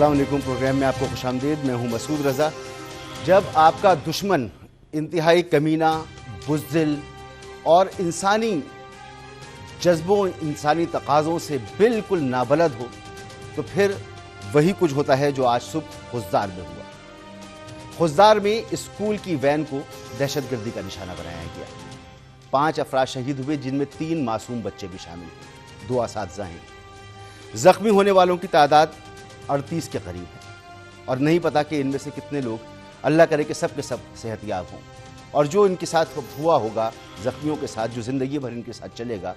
السلام علیکم، پروگرام میں آپ کو خوش آمدید۔ میں ہوں مسعود رضا۔ جب آپ کا دشمن انتہائی کمینہ، بزدل اور انسانی جذبوں، انسانی تقاضوں سے بالکل نابلد ہو تو پھر وہی کچھ ہوتا ہے جو آج صبح خضدار میں ہوا۔ خضدار میں اسکول کی وین کو دہشت گردی کا نشانہ بنایا گیا۔ 5 افراد شہید ہوئے، جن میں 3 معصوم بچے بھی شامل ہیں، 2 اساتذہ ہیں۔ زخمی ہونے والوں کی تعداد 38 کے قریب ہے اور نہیں پتا کہ ان میں سے کتنے لوگ، اللہ کرے کہ سب کے سب صحت یاب ہوں، اور جو ان کے ساتھ ہوا ہوگا، زخمیوں کے ساتھ جو زندگی بھر ان کے ساتھ چلے گا،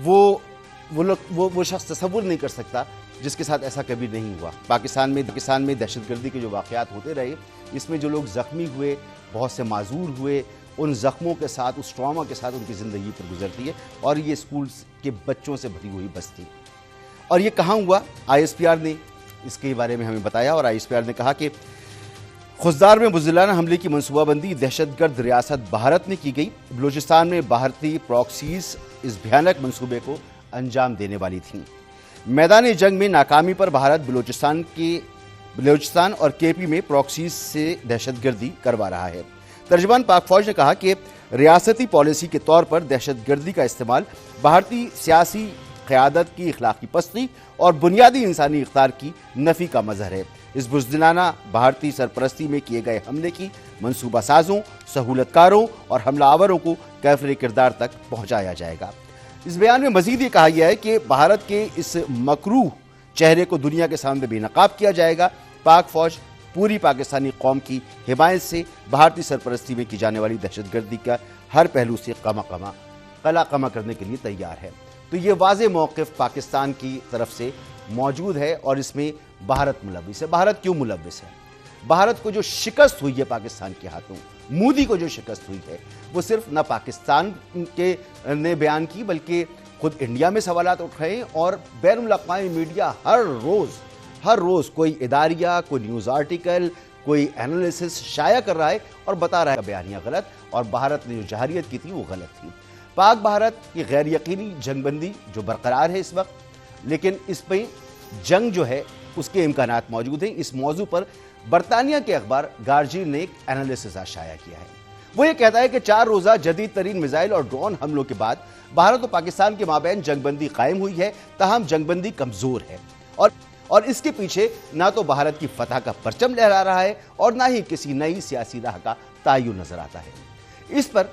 وہ شخص تصور نہیں کر سکتا جس کے ساتھ ایسا کبھی نہیں ہوا۔ پاکستان میں دہشت گردی کے جو واقعات ہوتے رہے، اس میں جو لوگ زخمی ہوئے، بہت سے معذور ہوئے، ان زخموں کے ساتھ، اس ٹراما کے ساتھ ان کی زندگی پر گزرتی ہے، اور یہ اسکول کے بچوں سے بھری ہوئی بستی۔ اور یہ کہاں ہوا؟ آئی ایس پی آر نے اس کے بارے میں ہمیں بتایا، اور آئی ایس پی آر نے کہا کہ خضدار میں بزدلانہ حملے کی منصوبہ بندی دہشت گرد ریاست بھارت نے کی گئی۔ بلوچستان میں بھارتی پراکسیز اس بھیانک منصوبے کو انجام دینے والی تھیں۔ میدان جنگ میں ناکامی پر بھارت بلوچستان اور کے پی میں پراکسیز سے دہشت گردی کروا رہا ہے۔ ترجمان پاک فوج نے کہا کہ ریاستی پالیسی کے طور پر دہشت گردی کا استعمال بھارتی سیاسی قیادت کی اخلاقی پستی اور بنیادی انسانی اقدار کی نفی کا مظہر ہے۔ اس بزدلانہ بھارتی سرپرستی میں کیے گئے حملے کی منصوبہ سازوں، سہولت کاروں اور حملہ آوروں کو کیفر کردار تک پہنچایا جائے گا۔ اس بیان میں مزید یہ کہا گیا ہے کہ بھارت کے اس مکروہ چہرے کو دنیا کے سامنے بے نقاب کیا جائے گا۔ پاک فوج پوری پاکستانی قوم کی حمایت سے بھارتی سرپرستی میں کی جانے والی دہشت گردی کا ہر پہلو سے قلع قمع کرنے کے لیے تیار ہے۔ تو یہ واضح موقف پاکستان کی طرف سے موجود ہے، اور اس میں بھارت ملوث ہے۔ بھارت کیوں ملوث ہے؟ بھارت کو جو شکست ہوئی ہے پاکستان کے ہاتھوں، مودی کو جو شکست ہوئی ہے، وہ صرف نہ پاکستان کے نے بیان کی، بلکہ خود انڈیا میں سوالات اٹھ رہے ہیں، اور بین الاقوامی میڈیا ہر روز کوئی اداریہ، کوئی نیوز آرٹیکل، کوئی اینالیسس شائع کر رہا ہے اور بتا رہا ہے کہ بیانیہ غلط، اور بھارت نے جو جہریت کی تھی وہ غلط تھی۔ پاک بھارت کی غیر یقینی جنگ بندی جو برقرار ہے اس وقت، لیکن اس پہ جنگ جو ہے اس کے امکانات موجود ہیں۔ اس موضوع پر برطانیہ کے اخبار گارجین نے ایک اینالیسس شائع کیا ہے۔ وہ یہ کہتا ہے کہ 4 روزہ جدید ترین میزائل اور ڈرون حملوں کے بعد بھارت و پاکستان کے مابین جنگ بندی قائم ہوئی ہے، تاہم جنگ بندی کمزور ہے، اور اس کے پیچھے نہ تو بھارت کی فتح کا پرچم لہرا رہا ہے اور نہ ہی کسی نئی سیاسی راہ کا تعین نظر آتا ہے۔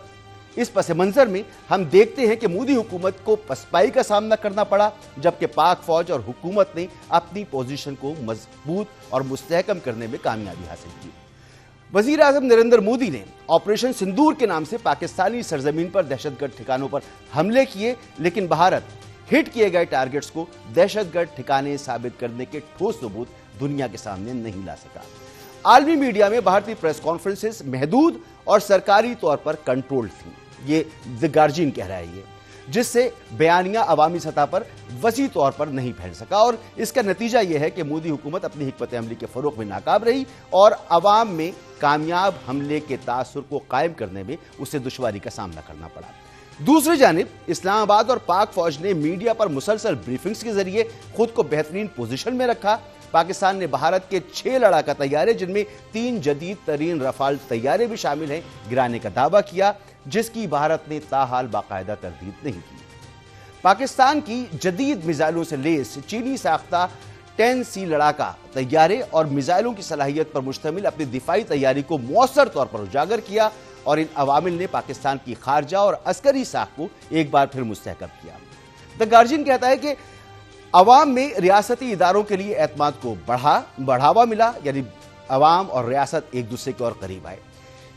اس پس منظر میں ہم دیکھتے ہیں کہ مودی حکومت کو پسپائی کا سامنا کرنا پڑا، جبکہ پاک فوج اور حکومت نے اپنی پوزیشن کو مضبوط اور مستحکم کرنے میں کامیابی حاصل کی۔ وزیر اعظم نریندر مودی نے آپریشن سندور کے نام سے پاکستانی سرزمین پر دہشت گرد ٹھکانوں پر حملے کیے، لیکن بھارت ہٹ کیے گئے ٹارگٹس کو دہشت گرد ٹھکانے ثابت کرنے کے ٹھوس ثبوت دنیا کے سامنے نہیں لا سکا۔ عالمی میڈیا میں بھارتی پریس کانفرنسز محدود اور سرکاری طور پر کنٹرول تھیں، یہ دی گارجین کہہ رہا ہے، جس سے بیانیہ عوامی سطح پر وسیع طور پر نہیں پھیل سکا، اور اس کا نتیجہ یہ ہے کہ مودی حکومت اپنی حکمت عملی کے فروغ میں ناکام رہی اور عوام میں کامیاب حملے کے تاثر کو قائم کرنے میں اسے دشواری کا سامنا کرنا پڑا۔ دوسری جانب اسلام آباد اور پاک فوج نے میڈیا پر مسلسل بریفنگز کے ذریعے خود کو بہترین پوزیشن میں رکھا۔ پاکستان نے بھارت کے 6 لڑاکا طیارے، جن میں 3 جدید ترین رفال طیارے بھی شامل ہیں، گرانے کا دعویٰ کیا، جس کی بھارت نے تاحال باقاعدہ تردید نہیں کی۔ پاکستان کی جدید میزائلوں سے لیس چینی ساختہ 10C لڑاکا طیارے اور میزائلوں کی صلاحیت پر مشتمل اپنی دفاعی تیاری کو مؤثر طور پر اجاگر کیا، اور ان عوامل نے پاکستان کی خارجہ اور عسکری ساکھ کو ایک بار پھر مستحکم کیا۔ دی گارجین کہتا ہے کہ عوام میں ریاستی اداروں کے لیے اعتماد کو بڑھاوا ملا، یعنی عوام اور ریاست ایک دوسرے کے اور قریب آئے۔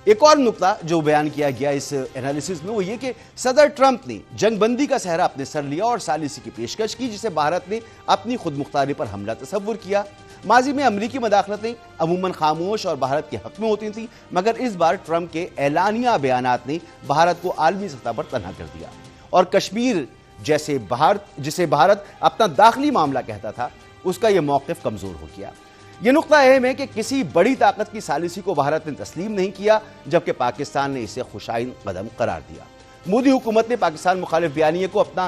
ایک اور نقطہ جو بیان کیا گیا اس انالیسس میں وہ یہ کہ صدر ٹرمپ نے جنگ بندی کا صحرا اپنے سر لیا اور ثالثی کی پیشکش کی، جسے بھارت نے اپنی خود مختاری پر حملہ تصور کیا۔ ماضی میں امریکی مداخلتیں عموماً خاموش اور بھارت کے حق میں ہوتی تھیں، مگر اس بار ٹرمپ کے اعلانیہ بیانات نے بھارت کو عالمی سطح پر تنہا کر دیا، اور کشمیر جسے بھارت اپنا داخلی معاملہ کہتا تھا، اس کا یہ موقف کمزور ہو گیا۔ یہ نقطہ اہم ہے کہ کسی بڑی طاقت کی ثالثی کو بھارت نے تسلیم نہیں کیا، جبکہ پاکستان نے اسے خوشائن قدم قرار دیا۔ مودی حکومت نے پاکستان مخالف بیانیے کو اپنا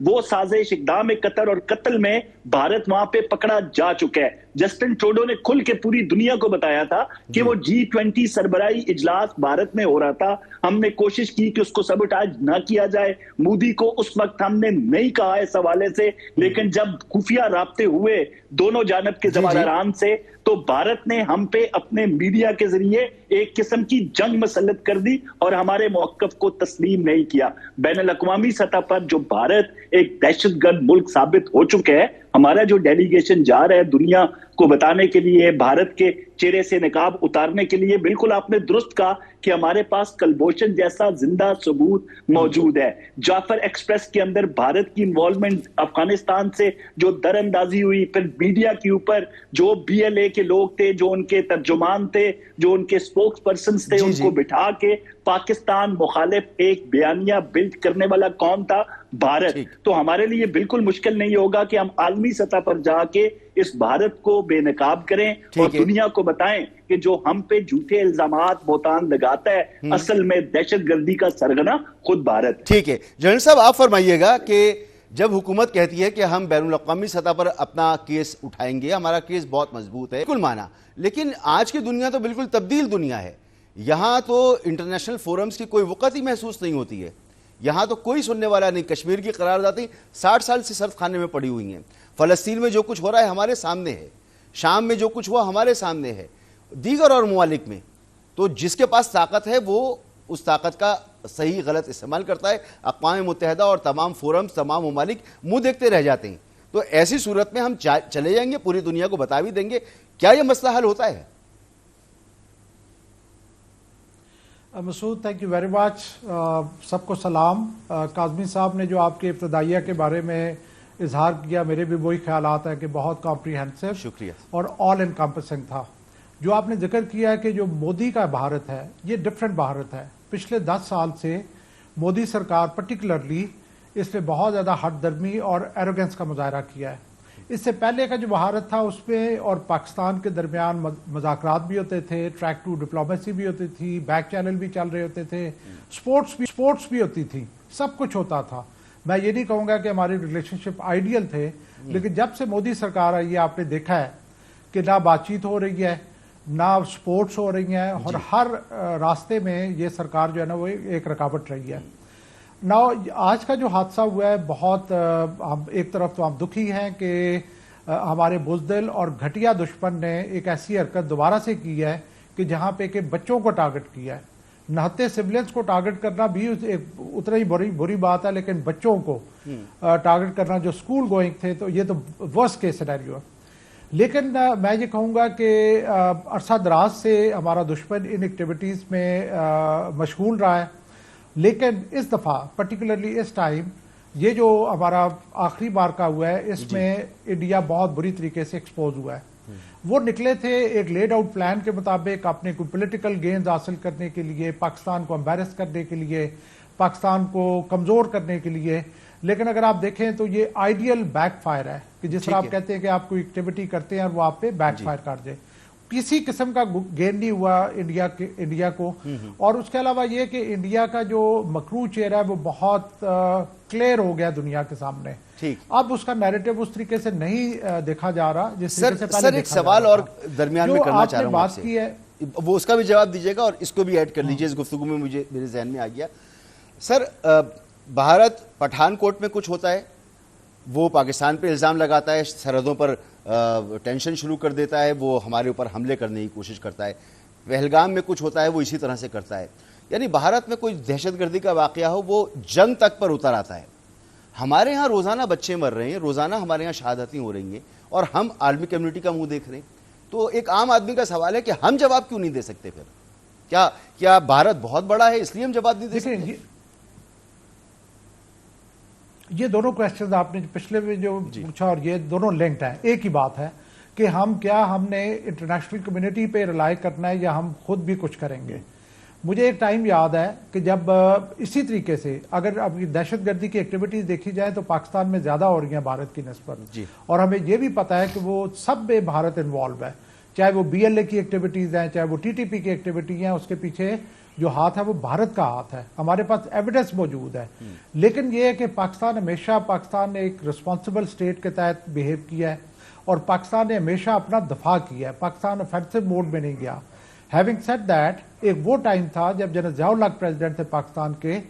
وہ سازش اقدام قطر اور قتل میں بھارت وہاں پہ پکڑا جا چکا ہے. جسٹن ٹروڈو نے کھل کے پوری دنیا کو بتایا تھا کہ وہ G20 سربراہی اجلاس بھارت میں ہو رہا تھا, ہم نے کوشش کی کہ اس کو سبوٹاج نہ کیا جائے. مودی کو اس وقت ہم نے نہیں کہا اس حوالے سے, لیکن جب خفیہ رابطے ہوئے دونوں جانب کے ذمہ سے تو بھارت نے ہم پہ اپنے میڈیا کے ذریعے ایک قسم کی جنگ مسلط کر دی اور ہمارے موقف کو تسلیم نہیں کیا. بین الاقوامی سطح پر جو بھارت ایک دہشت گرد ملک ثابت ہو چکا ہے, ہمارا جو ڈیلیگیشن جا رہا ہے دنیا کو بتانے کے لیے, بھارت کے چہرے سے نقاب اتارنے کے لیے, بالکل آپ نے درست کہا کہ ہمارے پاس کلبھوشن جیسا زندہ ثبوت موجود ہے. جعفر ایکسپریس کے اندر بھارت کی انوالومنٹ افغانستان سے جو در اندازی ہوئی, پھر میڈیا کے اوپر جو BLA کے لوگ تھے, جو ان کے ترجمان تھے, جو ان کے سپوکس پرسنز تھے, ان کو بٹھا کے پاکستان مخالف ایک بیانیہ بلڈ کرنے والا کون تھا؟ بھارت. تو ہمارے لیے بالکل مشکل نہیں ہوگا کہ ہم عالمی سطح پر جا کے اس بھارت کو بے نقاب کریں اور دنیا کو بتائیں کہ جو ہم پہ جھوٹے الزامات بہتان لگاتا ہے, اصل میں دہشت گردی کا سرغنہ خود بھارت. ٹھیک ہے جنرل صاحب, آپ فرمائیے گا کہ جب حکومت کہتی ہے کہ ہم بین الاقوامی سطح پر اپنا کیس اٹھائیں گے, ہمارا کیس بہت مضبوط ہے, بالکل مانا, لیکن آج کی دنیا تو بالکل تبدیل دنیا ہے. یہاں تو انٹرنیشنل فورمز کی کوئی وقت ہی محسوس نہیں ہوتی ہے, یہاں تو کوئی سننے والا نہیں. کشمیر کی قراردادیں 60 سال سے سرد خانے میں پڑی ہوئی ہیں. فلسطین میں جو کچھ ہو رہا ہے ہمارے سامنے ہے, شام میں جو کچھ ہوا ہمارے سامنے ہے, دیگر اور ممالک میں. تو جس کے پاس طاقت ہے وہ اس طاقت کا صحیح غلط استعمال کرتا ہے. اقوام متحدہ اور تمام فورمز, تمام ممالک منہ دیکھتے رہ جاتے ہیں. تو ایسی صورت میں ہم چلے جائیں گے, پوری دنیا کو بتا بھی دیں گے, کیا یہ مسئلہ حل ہوتا ہے؟ مسعود, تھینک یو ویری مچ. سب کو سلام. کاظمی صاحب نے جو آپ کے ابتدائیہ کے بارے میں اظہار کیا, میرے بھی وہی خیالات ہیں کہ بہت کمپریہنسو, شکریہ, اور آل انکمپسنگ تھا. جو آپ نے ذکر کیا ہے کہ جو مودی کا بھارت ہے یہ ڈفرینٹ بھارت ہے. پچھلے 10 سال سے مودی سرکار پرٹیکولرلی اس میں بہت زیادہ ہٹ درمی اور ایروگنس کا مظاہرہ کیا ہے. اس سے پہلے کا جو بھارت تھا اس میں اور پاکستان کے درمیان مذاکرات بھی ہوتے تھے, ٹریک ٹو ڈپلومیسی بھی ہوتی تھی, بیک چینل بھی چل رہے ہوتے تھے, سپورٹس بھی ہوتی تھی, سب کچھ ہوتا تھا. میں یہ نہیں کہوں گا کہ ہماری ریلیشن شپ آئیڈیل تھے, لیکن جب سے مودی سرکار آئی ہے آپ نے دیکھا ہے کہ نہ بات چیت ہو رہی ہے, نہ سپورٹس ہو رہی ہیں, اور ہر راستے میں یہ سرکار جو ہے نا وہ ایک رکاوٹ رہی ہے. نا آج کا جو حادثہ ہوا ہے بہت, ایک طرف تو ہم دکھی ہیں کہ ہمارے بزدل اور گھٹیا دشمن نے ایک ایسی حرکت دوبارہ سے کی ہے کہ جہاں پہ کہ بچوں کو ٹارگٹ کیا ہے. نہتے سویلینز کو ٹارگٹ کرنا بھی اتنا ہی بری بات ہے, لیکن بچوں کو ٹارگٹ کرنا جو اسکول گوئنگ تھے, تو یہ تو ورسٹ کیس سینیریو ہے. لیکن میں یہ کہوں گا کہ عرصہ دراز سے ہمارا دشمن ان ایکٹیویٹیز میں مشغول رہا ہے, لیکن اس دفعہ پرٹیکولرلی اس ٹائم یہ جو ہمارا آخری بار کا ہوا ہے اس میں انڈیا بہت بری طریقے سے ایکسپوز ہوا ہے. وہ نکلے تھے ایک لیڈ آؤٹ پلان کے مطابق اپنے کوئی پولیٹیکل گینز حاصل کرنے کے لیے, پاکستان کو امبیرس کرنے کے لیے, پاکستان کو کمزور کرنے کے لیے. لیکن اگر آپ دیکھیں تو یہ آئیڈیل بیک فائر ہے کہ جس طرح آپ کہتے ہیں کہ آپ کوئی ایکٹیویٹی کرتے ہیں اور وہ آپ پہ بیک فائر کر دے. کسی قسم کا گین نہیں ہوا انڈیا کو. اور اس کے علاوہ یہ کہ انڈیا کا جو مکروہ چہرہ ہے وہ بہت کلیئر ہو گیا دنیا کے سامنے. اب اس کا نیریٹو اس طریقے سے نہیں دیکھا جا رہا جس طریقے سے پہلے. سر ایک سوال اور درمیان میں کرنا چاہ رہا ہوں بات کی ہے, وہ اس کا بھی جواب دیجیے گا اور اس کو بھی ایڈ کر لیجیے. اس گفتگو میں میرے ذہن میں آ گیا سر, بھارت پٹھان کوٹ میں کچھ ہوتا ہے, وہ پاکستان پہ الزام لگاتا ہے, سرحدوں پر ٹینشن شروع کر دیتا ہے, وہ ہمارے اوپر حملے کرنے کی کوشش کرتا ہے. پہلگام میں کچھ ہوتا ہے, وہ اسی طرح سے کرتا ہے. یعنی بھارت میں کوئی دہشت گردی کا واقعہ ہو وہ جنگ تک پر اتر آتا ہے. ہمارے ہاں روزانہ بچے مر رہے ہیں, روزانہ ہمارے ہاں شہادتیں ہو رہی ہیں, اور ہم عالمی کمیونٹی کا منہ دیکھ رہے ہیں. تو ایک عام آدمی کا سوال ہے کہ ہم جواب کیوں نہیں دے سکتے؟ پھر کیا بھارت بہت بڑا ہے اس لیے ہم جواب نہیں دے سکتے؟ یہ دونوں کویسچنز آپ نے پچھلے میں جو پوچھا اور یہ دونوں لنکڈ ہیں. ایک ہی بات ہے کہ ہم نے انٹرنیشنل کمیونٹی پہ ریلائی کرنا ہے یا ہم خود بھی کچھ کریں گے. مجھے ایک ٹائم یاد ہے کہ جب اسی طریقے سے اگر اب دہشت گردی کی ایکٹیویٹیز دیکھی جائیں تو پاکستان میں زیادہ ہو رہی ہیں بھارت کی نسبت, اور ہمیں یہ بھی پتا ہے کہ وہ سب میں بھارت انوالو ہے, چاہے وہ BLA کی ایکٹیویٹیز ہیں, چاہے وہ TTP کی ایکٹیویٹی ہیں, اس کے پیچھے جو ہاتھ ہے وہ بھارت کا ہاتھ ہے, ہمارے پاس ایویڈنس موجود ہے. لیکن یہ ہے کہ پاکستان نے ایک رسپانسبل سٹیٹ کے تحت بیہیو کیا ہے, اور پاکستان نے ہمیشہ اپنا دفاع کیا ہے, پاکستان offensive موڈ میں نہیں گیا. ہیونگ سیڈ دیٹ, ایک وہ ٹائم تھا جب جنرل ضیاء الحق پریزیڈنٹ تھے پاکستان کے,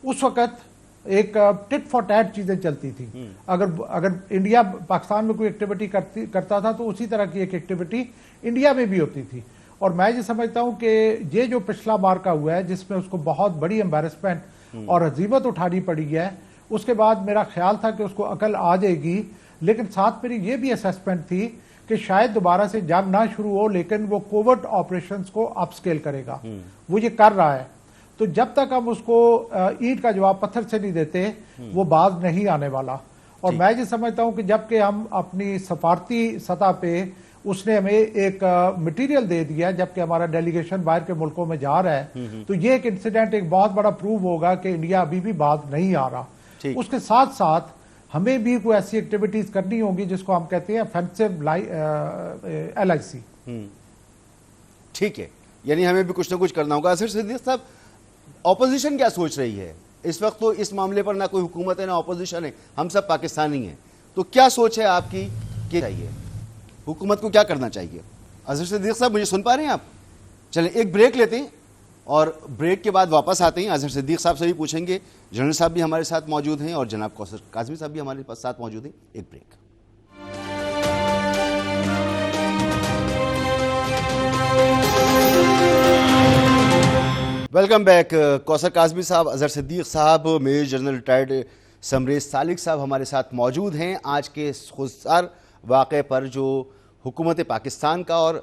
اس وقت ایک ٹٹ فار ٹیٹ چیزیں چلتی تھیں. اگر انڈیا پاکستان میں کوئی ایکٹیویٹی کرتا تھا تو اسی طرح کی ایک ایکٹیویٹی انڈیا میں بھی ہوتی تھی. اور میں یہ سمجھتا ہوں کہ یہ جو پچھلا مارکا ہوا ہے جس میں اس کو بہت بڑی امبیرسمنٹ اور ہزیمت اٹھانی پڑی ہے, اس کے بعد میرا خیال تھا کہ اس کو عقل آ جائے گی. لیکن ساتھ میری یہ بھی اسیسمنٹ تھی کہ شاید دوبارہ سے جنگ نہ شروع ہو, لیکن وہ کوورٹ آپریشنز کو اپ سکیل کرے گا. وہ یہ کر رہا ہے. تو جب تک ہم اس کو اینٹ کا جواب پتھر سے نہیں دیتے وہ باز نہیں آنے والا. اور میں یہ سمجھتا ہوں کہ جب کہ ہم اپنی سفارتی سطح پہ اس نے ہمیں ایک مٹیریل دے دیا جبکہ ہمارا ڈیلیگیشن باہر کے ملکوں میں جا رہا ہے, تو یہ ایک انسیڈنٹ ایک بہت بڑا پروو ہوگا کہ انڈیا ابھی بھی باز نہیں آ رہا. اس کے ساتھ ساتھ ہمیں بھی کوئی ایسی ایکٹیویٹیز کرنی ہوگی جس کو ہم کہتے ہیں offensive LIC. ٹھیک ہے, یعنی ہمیں بھی کچھ نہ کچھ کرنا ہوگا. اظہر صدیق صاحب, اپوزیشن کیا سوچ رہی ہے اس وقت؟ تو اس معاملے پر نہ کوئی حکومت ہے نہ اپوزیشن ہے, ہم سب پاکستانی ہیں. تو کیا سوچ ہے آپ کی کہ چاہیے حکومت کو کیا کرنا چاہیے؟ اظہر صدیق صاحب مجھے سن پا رہے ہیں آپ؟ چلیں ایک بریک لیتے ہیں اور بریک کے بعد واپس آتے ہیں. اظہر صدیق صاحب سے بھی پوچھیں گے, جنرل صاحب بھی ہمارے ساتھ موجود ہیں اور جناب کوثر کاظمی صاحب بھی ہمارے ساتھ موجود ہیں. ایک break. Welcome back. Kausar Kazmi صاحب, اظہر صدیق صاحب, میجر جنرل ریٹائرڈ سمریز سالک صاحب ہمارے ساتھ موجود ہیں. آج کے خودسار واقعے پر جو حکومت پاکستان کا اور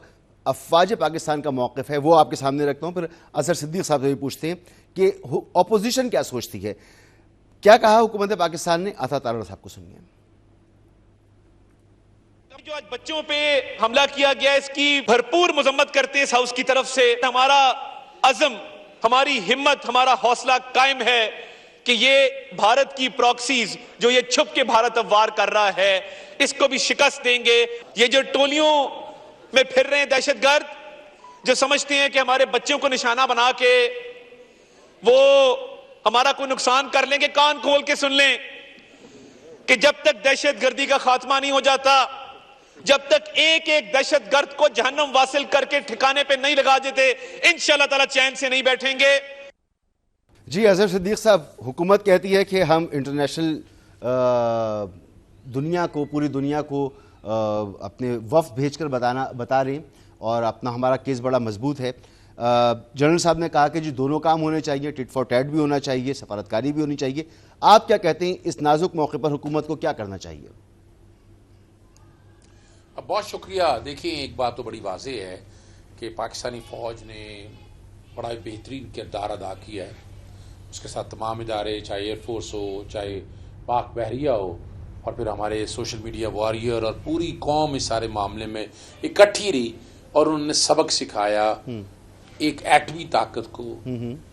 افواج پاکستان کا موقف ہے وہ آپ کے سامنے رکھتا ہوں. پھر اظہر صدیق صاحب سے بھی پوچھتے ہیں کہ اپوزیشن کیا سوچتی ہے. کیا کہا حکومت پاکستان نے؟ عطا تارڑ صاحب کو سنیے. جو آج بچوں پہ حملہ کیا گیا اس کی بھرپور مذمت کرتے ہیں اس ہاؤس کی طرف سے. ہمارا عزم, ہماری ہمت, ہمارا حوصلہ قائم ہے کہ یہ بھارت کی پراکسیز جو یہ چھپ کے بھارت اب وار کر رہا ہے اس کو بھی شکست دیں گے. یہ جو ٹولیوں میں پھر رہے ہیں دہشت گرد جو سمجھتے ہیں کہ ہمارے بچوں کو نشانہ بنا کے وہ ہمارا کوئی نقصان کر لیں گے, کان کھول کے سن لیں کہ جب تک دہشت گردی کا خاتمہ نہیں ہو جاتا, جب تک ایک ایک دہشت گرد کو جہنم واصل کر کے ٹھکانے پہ نہیں لگا دیتے, انشاءاللہ تعالی چین سے نہیں بیٹھیں گے. جی اظہر صدیق صاحب, حکومت کہتی ہے کہ ہم انٹرنیشنل دنیا کو, پوری دنیا کو اپنے وفد بھیج کر بتا رہے ہیں اور اپنا ہمارا کیس بڑا مضبوط ہے. جنرل صاحب نے کہا کہ جی دونوں کام ہونے چاہیے, ٹٹ فار ٹیٹ بھی ہونا چاہیے, سفارتکاری بھی ہونی چاہیے. آپ کیا کہتے ہیں اس نازک موقع پر حکومت کو کیا کرنا چاہیے؟ بہت شکریہ. دیکھیں ایک بات تو بڑی واضح ہے کہ پاکستانی فوج نے بڑا بہترین کردار ادا کیا ہے. اس کے ساتھ تمام ادارے, چاہے ایئر فورس ہو, چاہے پاک بحریہ ہو, اور پھر ہمارے سوشل میڈیا وارئر اور پوری قوم اس سارے معاملے میں اکٹھی رہی اور انہوں نے سبق سکھایا ایک ایٹمی طاقت کو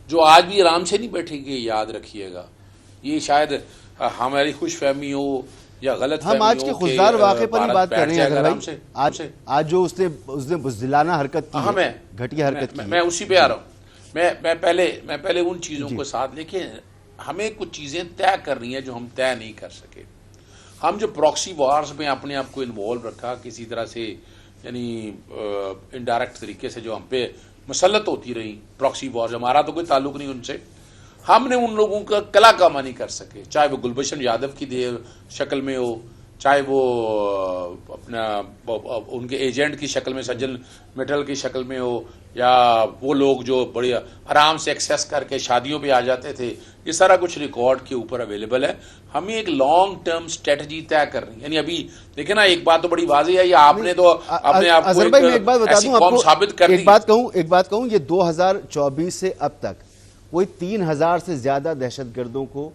جو آج بھی آرام سے نہیں بیٹھے گی. یاد رکھیے گا, یہ شاید ہماری خوش فہمی ہو یا غلط فہمی ہو. ہم آج کے خودسار واقعے پر ہی بات کر رہے ہیں. آج جو اس نے بزدلانہ حرکت کی ہے, گھٹیا حرکت کی, میں اسی پہ آ رہا ہوں. میں پہلے ان چیزوں کو ساتھ لے کے, ہمیں کچھ چیزیں طے کرنی ہیں جو ہم طے نہیں کر سکے. ہم جو پراکسی وارز میں اپنے آپ کو انوالو رکھا کسی طرح سے, یعنی انڈائریکٹ طریقے سے جو ہم پہ مسلط ہوتی رہی پراکسی وارز, ہمارا تو کوئی تعلق نہیں ان سے, ہم نے ان لوگوں کا کلا کاما نہیں کر سکے. چاہے وہ گلبشن یادو کی شکل میں ہو, چاہے وہ اپنا ان کے ایجنٹ کی شکل میں سجن مٹل کی شکل میں ہو, یا وہ لوگ جو بڑی آرام سے ایکسیس کر کے شادیوں پہ آ جاتے تھے. یہ سارا کچھ ریکارڈ کے اوپر اویلیبل ہے. ہمیں ایک لانگ ٹرم اسٹریٹجی طے کرنی ہے. یعنی ابھی دیکھیں نا, ایک بات تو بڑی واضح ہے, یہ آپ نے تو اپنے آپ کو ایسی قوم ثابت کر دی. ایک بات کہوں, یہ 2024 سے اب تک کوئی 3000 سے زیادہ دہشت گردوں کو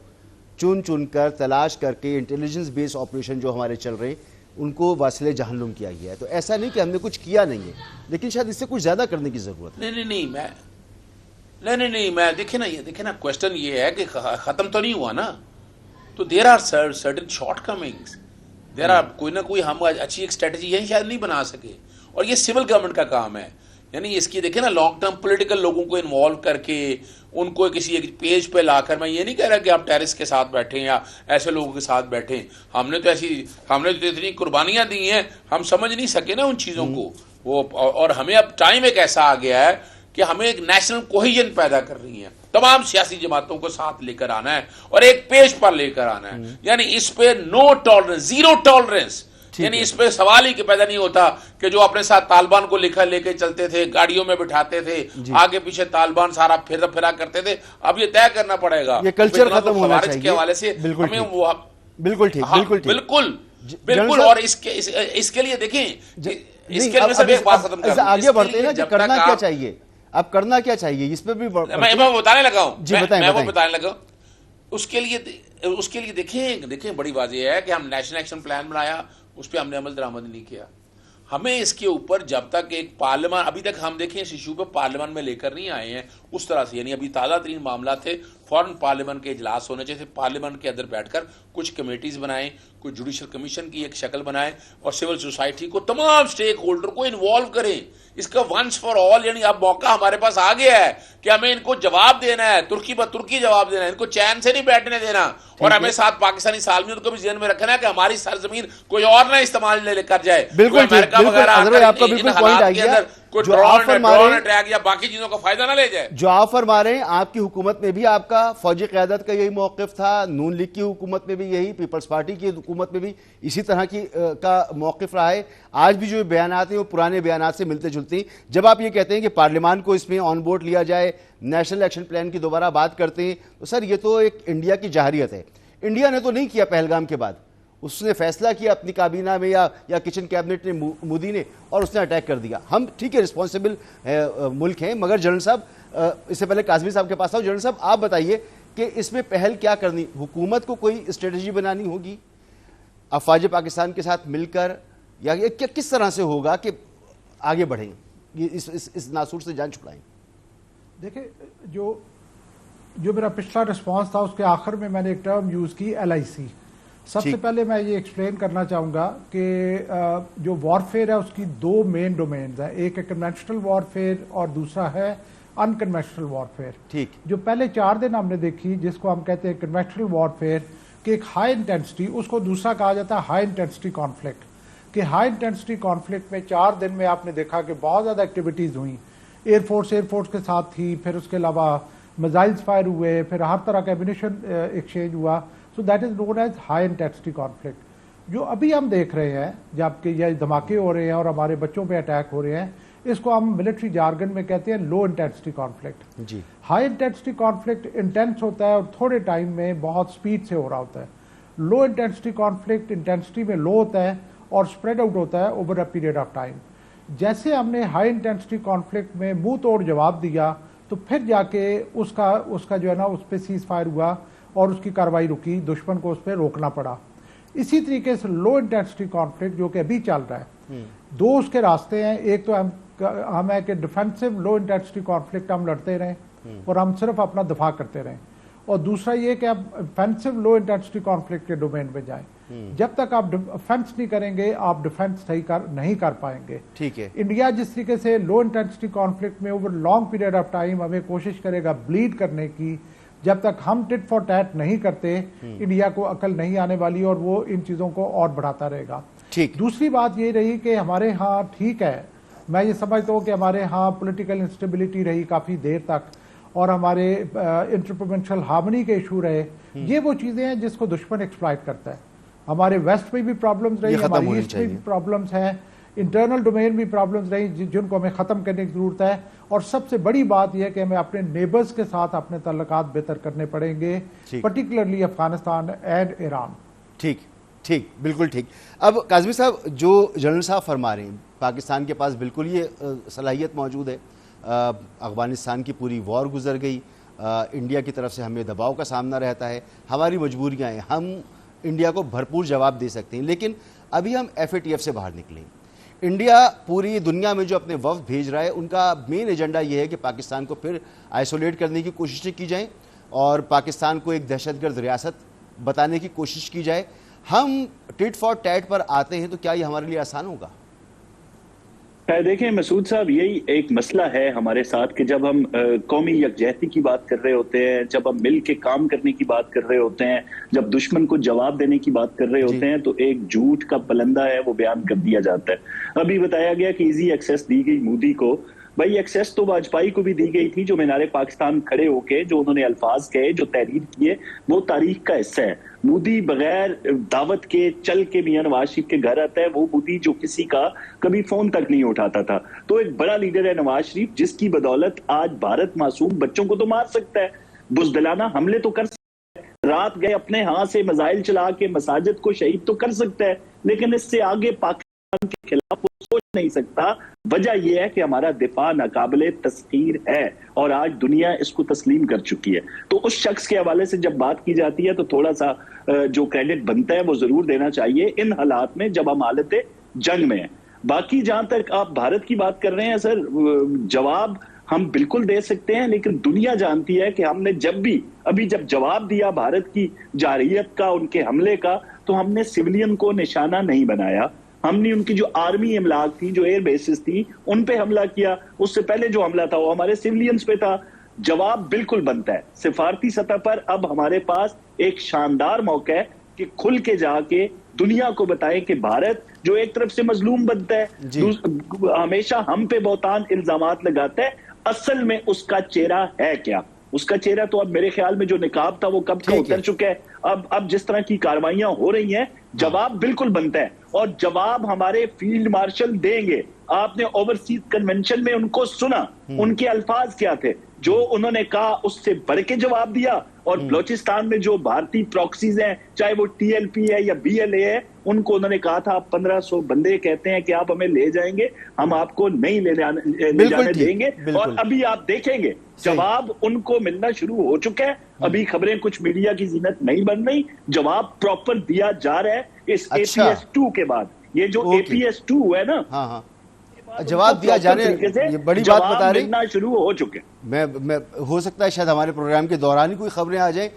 چن کر تلاش کر کے انٹیلیجنس بیس آپریشن جو ہمارے چل رہے ہیں ان کو واصل جہنم کیا گیا ہے. تو ایسا نہیں کہ ہم نے کچھ کیا نہیں ہے, لیکن شاید اس سے کچھ زیادہ کرنے کی ضرورت ہے. نہیں, میں دیکھیں نا کوشچن یہ ہے کہ ختم تو نہیں ہوا نا, تو there are certain shortcomings, there are کوئی نہ کوئی ہم اچھی ایک اسٹریٹجی ہے شاید نہیں بنا سکے, اور یہ سول گورنمنٹ کا کام ہے. یعنی اس کی دیکھیں نا لانگ ٹرم پولیٹیکل لوگوں کو انوالو کر کے ان کو کسی ایک پیج پہ لا کر، میں یہ نہیں کہہ رہا کہ آپ ٹیررسٹ کے ساتھ بیٹھیں یا ایسے لوگوں کے ساتھ بیٹھیں، ہم نے تو اتنی قربانیاں دی ہیں، ہم سمجھ نہیں سکے نا ان چیزوں کو وہ، اور ہمیں اب ٹائم ایک ایسا آ گیا ہے کہ ہمیں ایک نیشنل کوہیژن پیدا کر رہی ہیں، تمام سیاسی جماعتوں کو ساتھ لے کر آنا ہے اور ایک پیج پر لے کر آنا ہے، یعنی اس پہ نو ٹالرنس، زیرو ٹالرنس، یعنی اس پہ سوال ہی کہ پیدا نہیں ہوتا کہ جو اپنے ساتھ طالبان کو لے کے چلتے تھے، گاڑیوں میں بٹھاتے تھے، آگے پیچھے طالبان سارا پھرا کرتے تھے، اب یہ طے کرنا پڑے گا، یہ کلچر ختم ہونا چاہیے کے حوالے سے ہمیں وہ بالکل ٹھیک بالکل اور اس کے لیے دیکھیں اس کے لیے سب ایک بات ختم کر آگے بڑھتے ہیں نا کہ کرنا کیا چاہیے، اب کرنا کیا چاہیے اس پہ بھی میں بتانے لگا ہوں، میں وہ بتانے لگا اس کے لیے دیکھیں بڑی واضح ہے کہ ہم نیشنل ایکشن پلان بنایا، اس پہ ہم نے عمل درآمد نہیں کیا، ہمیں اس کے اوپر جب تک ایک پارلیمان، ابھی تک ہم دیکھیں اس ایشو پہ پارلیمان میں لے کر نہیں آئے ہیں اس طرح سے، یعنی ابھی تازہ ترین معاملات تھے، فوراً پارلیمان کے اجلاس ہونے چاہیے، پارلیمان کے اندر بیٹھ کر کچھ کمیٹیز بنائیں، کچھ جوڈیشل کمیشن کی ایک شکل بنائیں اور سول سوسائٹی کو، تمام سٹیک ہولڈر کو انوالو کریں، اس کا ونس فار آل، یعنی اب موقع ہمارے پاس آ گیا ہے کہ ہمیں ان کو جواب دینا ہے، ترکی پر ترکی جواب دینا ہے، ان کو چین سے نہیں بیٹھنے دینا، اور ہمیں ساتھ پاکستانی سالمیوں کو بھی ذہن میں رکھنا ہے کہ ہماری سرزمین کوئی اور نہ استعمال لے کر جائے، بالکل امریکہ وغیرہ آپ کا بالکل پوائنٹ آ گیا، جو آپ فرما رہے ہیں یا باقی چیزوں کا فائدہ نہ لے جائے، جو آپ فرما رہے ہیں، آپ کی حکومت میں بھی آپ کا فوجی قیادت کا یہی موقف تھا، نون لیگ کی حکومت میں بھی یہی، پیپلز پارٹی کی حکومت میں بھی اسی طرح کا موقف رہا ہے، آج بھی جو بیانات ہیں وہ پرانے بیانات سے ملتے جلتے ہیں، جب آپ یہ کہتے ہیں کہ پارلیمان کو اس میں آن بورڈ لیا جائے، نیشنل ایکشن پلان کی دوبارہ بات کرتے ہیں، تو سر یہ تو ایک انڈیا کی جاہریت ہے، انڈیا نے تو نہیں کیا پہلگام کے بعد، اس نے فیصلہ کیا اپنی کابینہ میں یا کچن کیبنٹ نے، مودی نے، اور اس نے اٹیک کر دیا، ہم ٹھیک ہے رسپانسبل ملک ہیں، مگر جنرل صاحب اس سے پہلے قاسمی صاحب کے پاس آؤ، جنرل صاحب آپ بتائیے کہ اس میں پہل کیا کرنی، حکومت کو کوئی اسٹریٹجی بنانی ہوگی افواج پاکستان کے ساتھ مل کر، یا کس طرح سے ہوگا کہ آگے بڑھیں، اس ناسور سے جان چھڑائیں؟ دیکھیں جو میرا پچھلا رسپانس تھا اس کے آخر میں نے ایک ٹرم یوز کی LIC، سب سے پہلے میں یہ ایکسپلین کرنا چاہوں گا کہ جو وارفیئر ہے اس کی دو مین ڈومینز ہیں، ایک ہے کنونشنل وارفیئر اور دوسرا ہے انکنونشنل وارفیئر۔ ٹھیک، جو پہلے 4 دن ہم نے دیکھی جس کو ہم کہتے ہیں کنونشنل وارفیئر کہ ایک ہائی انٹینسٹی، اس کو دوسرا کہا جاتا ہے ہائی انٹینسٹی کانفلکٹ، کہ ہائی انٹینسٹی کانفلکٹ میں 4 دن میں آپ نے دیکھا کہ بہت زیادہ ایکٹیویٹیز ہوئیں، ایئر فورس کے ساتھ تھی، پھر اس کے علاوہ میزائلز فائر ہوئے، پھر ہر طرح کا ایمونیشن ایکسچینج ہوا، so that is known as high intensity conflict. جو ابھی ہم دیکھ رہے ہیں جبکہ یہ دھماکے ہو رہے ہیں اور ہمارے بچوں پہ اٹیک ہو رہے ہیں، اس کو ہم ملٹری جارگن میں کہتے ہیں لو انٹینسٹی کانفلکٹ۔ جی، ہائی انٹینسٹی کانفلکٹ انٹینس ہوتا ہے اور تھوڑے ٹائم میں بہت سپیڈ سے ہو رہا ہوتا ہے، لو انٹینسٹی کانفلکٹ انٹینسٹی میں لو ہوتا ہے اور سپریڈ آؤٹ ہوتا ہے over a period of time. جیسے ہم نے ہائی انٹینسٹی کانفلکٹ میں منہ توڑ جواب دیا تو پھر جا کے اس کا جو ہے نا اس پہ سیز فائر ہوا اور اس کی کارروائی رکی، دشمن کو اس پہ روکنا پڑا۔ اسی طریقے سے لو انٹینسٹی کانفلکٹ جو کہ ابھی چل رہا ہے، 2 اس کے راستے ہیں، ایک تو ہم ہے کہ ڈیفینسو لو انٹینسٹی کانفلکٹ ہم لڑتے رہیں اور ہم صرف اپنا دفاع کرتے رہیں، اور دوسرا یہ کہ آپ افینسو لو انٹینسٹی کانفلکٹ کے ڈومین میں جائیں۔ جب تک آپ افینس نہیں کریں گے آپ ڈیفینس نہیں کر پائیں گے۔ ٹھیک ہے، انڈیا جس طریقے سے لو انٹینسٹی کانفلکٹ میں over long period of time ہمیں کوشش کرے گا بلیڈ کرنے کی، جب تک ہم ٹٹ فار ٹیٹ نہیں کرتے انڈیا کو عقل نہیں آنے والی اور وہ ان چیزوں کو اور بڑھاتا رہے گا۔ ٹھیک، دوسری بات یہ رہی کہ ہمارے ہاں ٹھیک ہے، میں یہ سمجھتا ہوں کہ ہمارے ہاں پولیٹیکل انسٹیبلٹی رہی کافی دیر تک اور ہمارے انٹر ہارمنی کے ایشو رہے، یہ وہ چیزیں ہیں جس کو دشمن ایکسپلائٹ کرتا ہے۔ ہمارے ویسٹ میں بھی پرابلمز رہی، ہماری ایسٹ میں بھی پرابلمز ہیں، انٹرنل ڈومین بھی پرابلمز رہی جن کو ہمیں ختم کرنے کی ضرورت ہے، اور سب سے بڑی بات یہ ہے کہ ہمیں اپنے نیبرز کے ساتھ اپنے تعلقات بہتر کرنے پڑیں گے، پرٹیکولرلی افغانستان اینڈ ایران۔ ٹھیک، بالکل ٹھیک۔ اب قاسمی صاحب جو جنرل صاحب فرما رہے ہیں، پاکستان کے پاس بالکل یہ صلاحیت موجود ہے، افغانستان کی پوری وار گزر گئی، انڈیا کی طرف سے ہمیں دباؤ کا سامنا رہتا ہے، ہماری مجبوریاں ہیں، ہم انڈیا کو بھرپور جواب دے سکتے ہیں، لیکن ابھی ہم FATF سے باہر نکلیں۔ انڈیا پوری دنیا میں جو اپنے وفد بھیج رہا ہے ان کا مین ایجنڈا یہ ہے کہ پاکستان کو پھر آئسولیٹ کرنے کی کوششیں کی جائیں اور پاکستان کو ایک دہشت گرد ریاست بتانے کی کوشش کی جائے۔ ہم ٹٹ فار ٹیٹ پر آتے ہیں تو کیا یہ ہمارے لیے آسان ہوگا؟ دیکھیں مسعود صاحب، یہی ایک مسئلہ ہے ہمارے ساتھ کہ جب ہم قومی یکجہتی کی بات کر رہے ہوتے ہیں، جب ہم مل کے کام کرنے کی بات کر رہے ہوتے ہیں، جب دشمن کو جواب دینے کی بات کر رہے ہوتے ہیں، تو ایک جھوٹ کا پلندہ ہے وہ بیان کر دیا جاتا ہے۔ ابھی بتایا گیا کہ ایزی ایکسیس دی گئی مودی کو، بھائی ایکسیس تو واجپائی کو بھی دی گئی تھی، جو مینار پاکستان کھڑے ہو کے جو انہوں نے الفاظ کہے، جو تحریر کیے، وہ تاریخ کا حصہ ہے۔ مودی بغیر دعوت کے چل کے میاں نواز شریف کے گھر آتا ہے، وہ مودی جو کسی کا کبھی فون تک نہیں اٹھاتا تھا۔ تو ایک بڑا لیڈر ہے نواز شریف، جس کی بدولت آج بھارت معصوم بچوں کو تو مار سکتا ہے، بزدلانہ حملے تو کر سکتا ہے، رات گئے اپنے ہاں سے میزائل چلا کے مساجد کو شہید تو کر سکتا ہے، لیکن اس سے آگے پاکستان کے خلاف وہ سوچ نہیں سکتا۔ وجہ یہ ہے کہ ہمارا دفاع ناقابل تسخیر ہے اور آج دنیا اس کو تسلیم کر چکی ہے۔ تو اس شخص کے حوالے سے جب بات کی جاتی ہے تو تھوڑا سا جو کریڈٹ بنتا ہے وہ ضرور دینا چاہیے ان حالات میں جب ہم حالت جنگ میں ہیں۔ باقی جہاں تک آپ بھارت کی بات کر رہے ہیں سر، جواب ہم بالکل دے سکتے ہیں، لیکن دنیا جانتی ہے کہ ہم نے جب جواب دیا بھارت کی جارحیت کا، ان کے حملے کا، تو ہم نے سویلین کو نشانہ نہیں بنایا، ہم نے ان کی جو آرمی املاک تھی، جو ایئر بیسز تھی، ان پہ حملہ کیا۔ اس سے پہلے جو حملہ تھا وہ ہمارے سیولینز پہ تھا۔ جواب بالکل بنتا ہے۔ سفارتی سطح پر اب ہمارے پاس ایک شاندار موقع ہے کہ کھل کے جا کے دنیا کو بتائیں کہ بھارت جو ایک طرف سے مظلوم بنتا ہے، ہمیشہ ہم پہ بہتان الزامات لگاتا ہے، اصل میں اس کا چہرہ ہے کیا؟ اس کا چہرہ تو اب میرے خیال میں جو نقاب تھا وہ کب کا اتر چکا ہے۔ اب جس طرح کی کاروائیاں ہو رہی ہیں، جواب بالکل بنتا ہے، اور جواب ہمارے فیلڈ مارشل دیں گے۔ آپ نے اوورسیز کنونشن میں ان کو سنا، ان کے الفاظ کیا تھے، جو انہوں نے کہا اس سے بڑھ کے جواب دیا۔ اور بلوچستان میں جو بھارتی پروکسیز ہیں، چاہے وہ ٹی ایل پی ہے یا بی ایل اے ہے، ان کو انہوں نے کہا تھا 1500 بندے کہتے ہیں کہ آپ ہمیں لے جائیں گے، ہم آپ کو نہیں لے جانے دیں گے۔ اور ابھی آپ دیکھیں گے جواب ان کو ملنا شروع ہو چکا ہے۔ ابھی خبریں کچھ میڈیا کی زینت نہیں بن رہی، جواب پراپر دیا جا رہا ہے۔ اس اے پی ایس 2 کے بعد، یہ جو اے پی ایس 2 ہے نا، جواب دیا جانے، یہ بڑی بات بتا رہی، ملنا شروع ہو چکے۔ میں ہو سکتا ہے شاید ہمارے پروگرام کے دوران ہی کوئی خبریں آ جائیں۔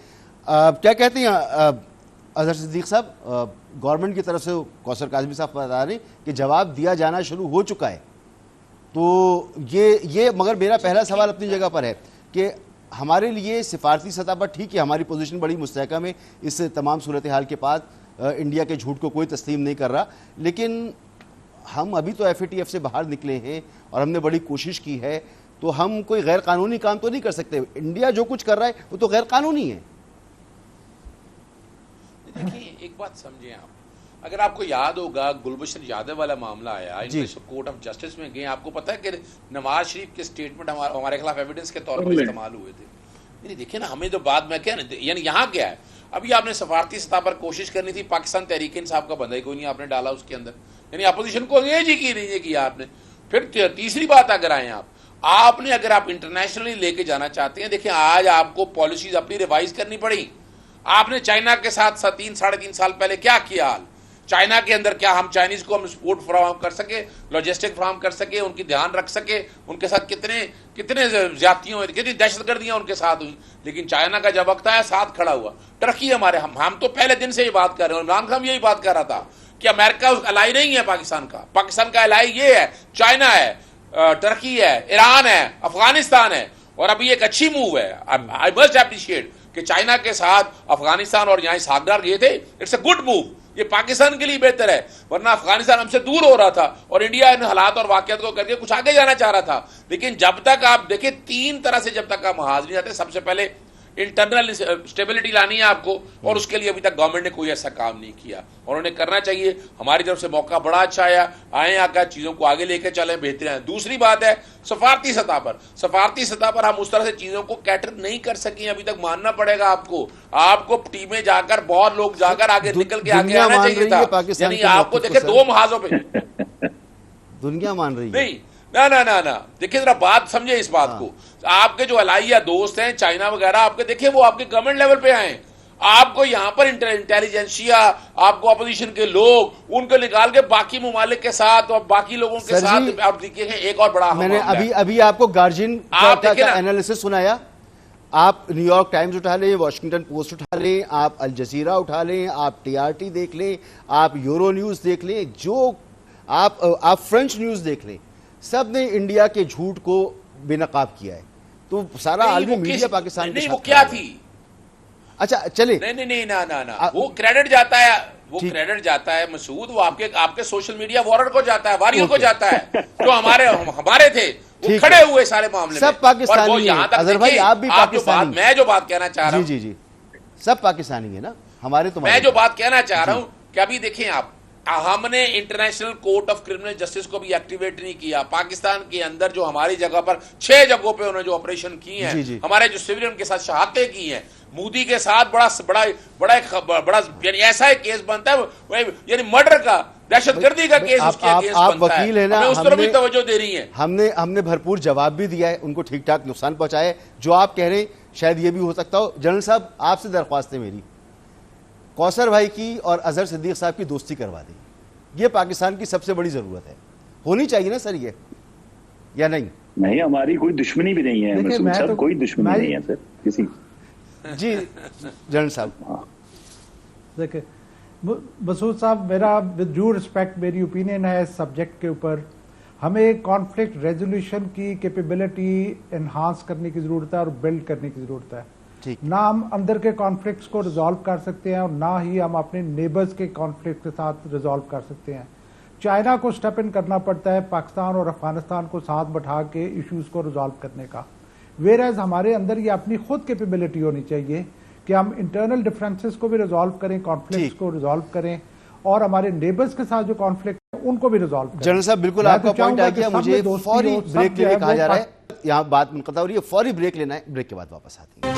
کیا کہتے ہیں اظہر صدیق صاحب؟ گورنمنٹ کی طرف سے کوثر کاظمی صاحب بتا رہے ہیں کہ جواب دیا جانا شروع ہو چکا ہے، تو یہ مگر میرا پہلا سوال اپنی جگہ پر ہے کہ ہمارے لیے سفارتی سطح پر ٹھیک ہے ہماری پوزیشن بڑی مستحکم ہے، اس تمام صورتحال کے بعد انڈیا کے جھوٹ کو کوئی تسلیم نہیں کر رہا، لیکن ہم ابھی تو ایف اے ٹی ایف سے باہر نکلے ہیں اور ہم نے بڑی کوشش کی ہے، تو ہم کوئی غیر قانونی کام تو نہیں کر سکتے۔ انڈیا جو کچھ کر رہا ہے وہ تو غیر قانونی ہے۔ دیکھیں ایک بات سمجھیں آپ، اگر آپ کو یاد ہوگا گلبشن یادو والا معاملہ آیا، انٹرنیشنل کورٹ آف جسٹس میں گئے، آپ کو پتا ہے کہ نواز شریف کے سٹیٹمنٹ ہمارے خلاف ایویڈنس کے طور پر استعمال ہوئے تھے۔ یعنی دیکھیں نا، ہمیں تو بعد میں کیا، یعنی یہاں کیا ہے، ابھی آپ نے سفارتی سطح پر کوشش کرنی تھی، پاکستان تحریک انصاف کا بندہ ہی کوئی نہیں آپ نے ڈالا اس کے اندر، یعنی اپوزیشن کو انگیج ہی کی نہیں یہ کیا آپ نے۔ پھر تیسری بات اگر آئیں آپ نے اگر آپ انٹرنیشنلی لے کے جانا چاہتے ہیں، دیکھیں آج آپ کو پالیسیز اپنی ریوائز کرنی پڑی۔ آپ نے چائنا کے ساتھ 3-3.5 سال پہلے کیا کیا حال، چائنا کے اندر کیا ہم چائنیز کو ہم سپورٹ فراہم کر سکے، لاجسٹک فراہم کر سکے، ان کی دھیان رکھ سکے، ان کے ساتھ کتنے زیادتیاں ہوئی، کتنی دہشت گردیاں ان کے ساتھ ہوئی، لیکن چائنا کا جب وقت آیا ساتھ کھڑا ہوا۔ ٹرکی ہمارے، ہم تو پہلے دن سے یہ بات کر رہے ہیں، عمران خان یہی بات کر رہا تھا کہ امریکہ اس الائی نہیں ہے پاکستان کا الائی یہ ہے، چائنا ہے، ٹرکی ہے، ایران ہے، افغانستان ہے۔ اور ابھی ایک اچھی موو ہے، آئی مسٹ اپریشیٹ کہ چائنا کے ساتھ افغانستان اور یہاں ساگدار گئے تھے، اٹس اے گڈ موو، یہ پاکستان کے لیے بہتر ہے، ورنہ افغانستان ہم سے دور ہو رہا تھا اور انڈیا ان حالات اور واقعات کو کر کے کچھ آگے جانا چاہ رہا تھا۔ لیکن جب تک آپ دیکھیں 3 طرح سے جب تک آپ محاذ نہیں آتے، سب سے پہلے انٹرنل اسٹیبلٹی لانی ہے آپ کو، اور اس کے لیے ابھی تک گورنمنٹ نے کوئی ایسا کام نہیں کیا، اور انہیں کرنا چاہیے۔ ہماری طرف سے موقع بڑا اچھا آیا، آئیں آ کر چیزوں کو آگے لے کے چلیں، بہتر ہیں۔ دوسری بات ہے سفارتی سطح پر ہم اس طرح سے چیزوں کو کیٹر نہیں کر سکیں، ابھی تک ماننا پڑے گا آپ کو ٹیمیں جا کر بہت لوگ جا کر آگے نکل کے آگے آنا چاہیے تھا، یعنی آپ کو دیکھیں 2 محاذوں پہ دنیا مان رہی ہے۔ نہیں نہ دیکھیں ذرا بات سمجھے اس بات کو، آپ کے جو الائیہ دوست ہیں چائنا وغیرہ، آپ کے دیکھیں وہ آپ کے گورنمنٹ لیول پہ آئیں، آپ کو یہاں پر انٹیلیجنسیا، آپ کو اپوزیشن کے لوگ ان کو نکال کے باقی ممالک کے ساتھ اور باقی لوگوں کے ساتھ آپ دیکھیں ایک اور بڑا، میں نے ابھی آپ کو گارجین کا انالیسس سنایا، آپ نیو یارک ٹائمز اٹھا لیں، واشنگٹن پوسٹ اٹھا لیں، آپ الجزیرہ اٹھا لیں، آپ ٹی آر ٹی دیکھ لیں، آپ یورو نیوز دیکھ لیں، جو آپ فرینچ نیوز دیکھ لیں، سب نے انڈیا کے جھوٹ کو بے نقاب کیا ہے، تو سارا عالمی میڈیا پاکستان کے نہیں، ساتھ وہ کیا کھڑا ہے۔ تھی؟ اچھا چلے، نہیں نا وہ کریڈٹ جاتا ہے، وہ کریڈٹ جاتا ہے مسعود، وہ آپ کے سوشل میڈیا وارڈ کو جاتا ہے، واریوں کو جاتا ہے، جو ہمارے تھے وہ کھڑے ہوئے سارے معاملے میں، سب پاکستانی اور وہ یہاں تک اظہر بھائی، آپ بھی پاکستانی، میں جو بات کہنا چاہ رہا ہوں، جی سب پاکستانی ہیں نا ہمارے، تو میں جو بات کہنا چاہ رہا ہوں کہ ابھی دیکھیں آپ، ہم نے international court of criminal justice کو بھی ایکٹیویٹ نہیں کیا۔ پاکستان کے اندر جو ہماری جگہ پر 6 جگہوں پہ انہوں نے جو آپریشن کی ہیں، ہمارے جو سویلین کے ساتھ شہادتیں کی ہیں، مودی کے ساتھ بڑا یعنی ایسا ایک کیس بنتا ہے، یعنی مرڈر کا، دہشت گردی کا کیس اس کے اگینسٹ آپ بنتا ہے، وکیل ہیں نا، ہمیں اس طرف بھی توجہ دے رہی ہیں۔ ہم نے بھرپور جواب بھی دیا ہے، ان کو ٹھیک ٹھاک نقصان پہنچایا ہے۔ جو آپ کہہ رہے ہیں شاید یہ بھی ہو سکتا ہو۔ جنرل صاحب آپ سے درخواست ہے میری، کوثر بھائی کی اور اظہر صدیق صاحب کی دوستی کروا دیں، یہ پاکستان کی سب سے بڑی ضرورت ہے، ہونی چاہیے نا سر، یہ یا نہیں؟ نہیں، ہماری کوئی دشمنی بھی نہیں ہے مسعود صاحب، کوئی دشمنی نہیں ہے سر کسی۔ جی جنرل صاحب دیکھیں مسعود صاحب، میرا ود ڈیو رسپیکٹ میری اوپینین ہے اس سبجیکٹ کے اوپر، ہمیں کانفلکٹ ریزولوشن کی کیپیبلٹی انہانس کرنے کی ضرورت ہے اور بلڈ کرنے کی ضرورت ہے۔ نہ ہم اندر کے کانفلکٹس کو ریزالو کر سکتے ہیں اور نہ ہی ہم اپنے نیبرز کے کانفلکٹ کے ساتھ ریزالو کر سکتے ہیں۔ چائنا کو سٹیپ ان کرنا پڑتا ہے پاکستان اور افغانستان کو ساتھ بٹھا کے ایشوز کو ریزالو کرنے کا، ویئر ایز ہمارے اندر یہ اپنی خود کیپیبلٹی ہونی چاہیے کہ ہم انٹرنل ڈفرینسز کو بھی ریزالو کریں، کانفلکٹس کو ریزالو کریں، اور ہمارے نیبرز کے ساتھ جو کانفلکٹ ہیں ان کو بھی ریزالو کریں۔ جنرل صاحب بالکل آپ کا پوائنٹ آ گیا، مجھے فوری بریک لینے کہا جا رہا ہے، یہاں بات منقطع ہو رہی ہے، فوری بریک لینا ہے، بریک کے بعد واپس آتے ہیں۔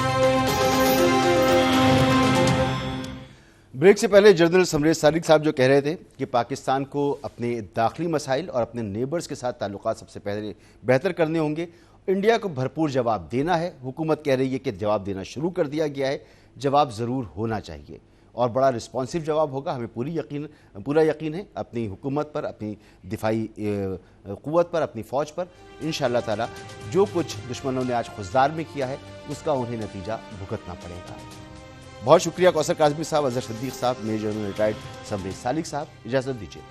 بریک سے پہلے جنرل سمریش سالک صاحب جو کہہ رہے تھے کہ پاکستان کو اپنے داخلی مسائل اور اپنے نیبرز کے ساتھ تعلقات سب سے پہلے بہتر کرنے ہوں گے، انڈیا کو بھرپور جواب دینا ہے، حکومت کہہ رہی ہے کہ جواب دینا شروع کر دیا گیا ہے، جواب ضرور ہونا چاہیے اور بڑا رسپانسیو جواب ہوگا، ہمیں پورا یقین ہے اپنی حکومت پر، اپنی دفاعی قوت پر، اپنی فوج پر۔ انشاءاللہ تعالی جو کچھ دشمنوں نے آج خزدار میں کیا ہے اس کا انہیں نتیجہ بھگتنا پڑے گا۔ بہت شکریہ کوثر کاظمی صاحب، اظہر صدیق صاحب، میجر جنرل ریٹائرڈ سمریش سالک صاحب، اجازت دیجیے۔